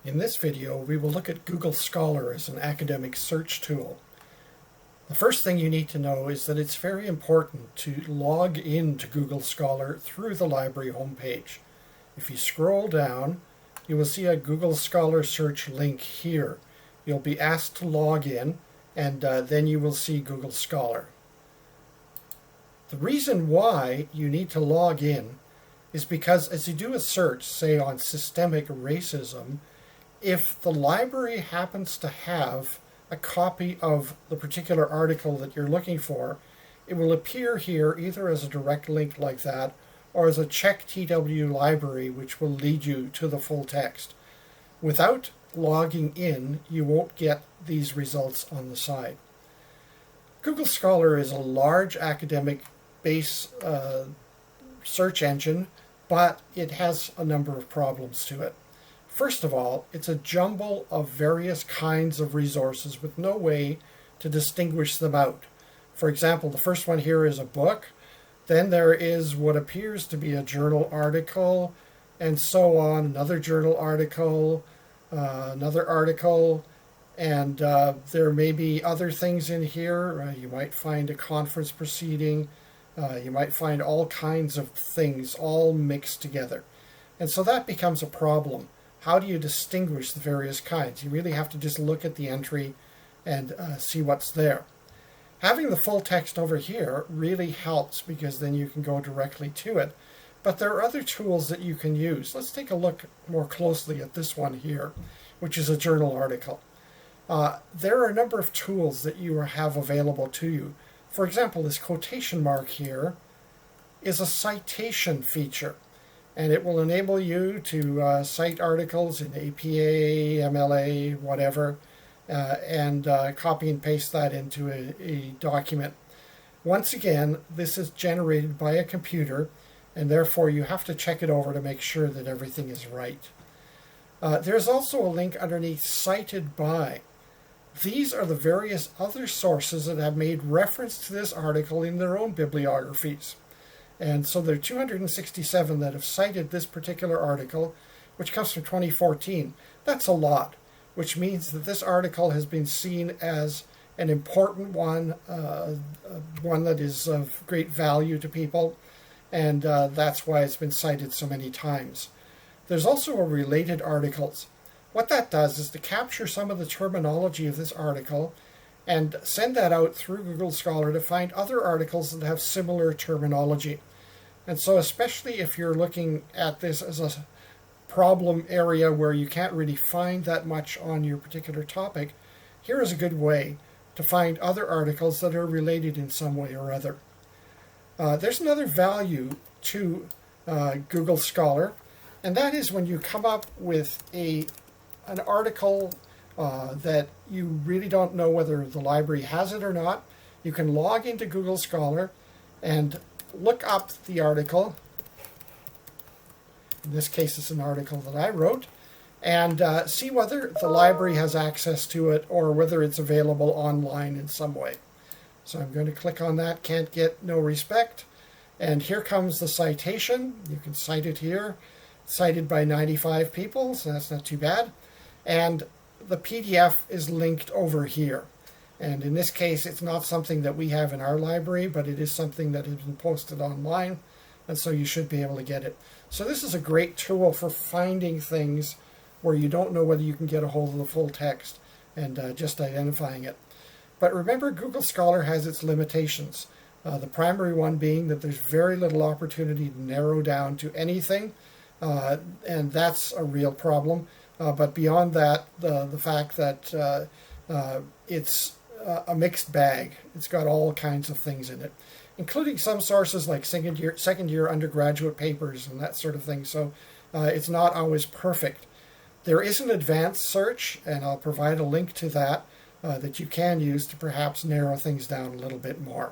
In this video, we will look at Google Scholar as an academic search tool. The first thing you need to know is that it's very important to log into Google Scholar through the library homepage. If you scroll down, you will see a Google Scholar search link here. You'll be asked to log in, and then you will see Google Scholar. The reason why you need to log in is because as you do a search, say on systemic racism, if the library happens to have a copy of the particular article that you're looking for, it will appear here either as a direct link like that or as a check TW library, which will lead you to the full text. Without logging in, you won't get these results on the side. Google Scholar is a large academic base search engine, but it has a number of problems to it. First of all, it's a jumble of various kinds of resources with no way to distinguish them out. For example, the first one here is a book. Then there is what appears to be a journal article, and so on, another journal article, another article, and there may be other things in here. You might find a conference proceeding. You might find all kinds of things all mixed together. And so that becomes a problem. How do you distinguish the various kinds? You really have to just look at the entry and see what's there. Having the full text over here really helps because then you can go directly to it. But there are other tools that you can use. Let's take a look more closely at this one here, which is a journal article. There are a number of tools that you have available to you. For example, this quotation mark here is a citation feature, and it will enable you to cite articles in APA, MLA, whatever, and copy and paste that into a document. Once again, this is generated by a computer, and therefore you have to check it over to make sure that everything is right. There's also a link underneath Cited By. These are the various other sources that have made reference to this article in their own bibliographies. And so there are 267 that have cited this particular article, which comes from 2014. That's a lot, which means that this article has been seen as an important one, one that is of great value to people, and that's why it's been cited so many times. There's also a related articles. What that does is to capture some of the terminology of this article and send that out through Google Scholar to find other articles that have similar terminology. And so especially if you're looking at this as a problem area where you can't really find that much on your particular topic, here is a good way to find other articles that are related in some way or other. There's another value to Google Scholar, and that is when you come up with an article that you really don't know whether the library has it or not, you can log into Google Scholar and look up the article. In this case, it's an article that I wrote, and see whether the library has access to it or whether it's available online in some way. So I'm going to click on that, Can't Get No Respect, and here comes the citation. You can cite it here, cited by 95 people, so that's not too bad. And the PDF is linked over here. And in this case, it's not something that we have in our library, but it is something that has been posted online, and so you should be able to get it. So this is a great tool for finding things where you don't know whether you can get a hold of the full text and just identifying it. But remember, Google Scholar has its limitations. The primary one being that there's very little opportunity to narrow down to anything, and that's a real problem. But beyond that, the fact that it's a mixed bag. It's got all kinds of things in it, including some sources like second year undergraduate papers and that sort of thing. So it's not always perfect. There is an advanced search, and I'll provide a link to that that you can use to perhaps narrow things down a little bit more.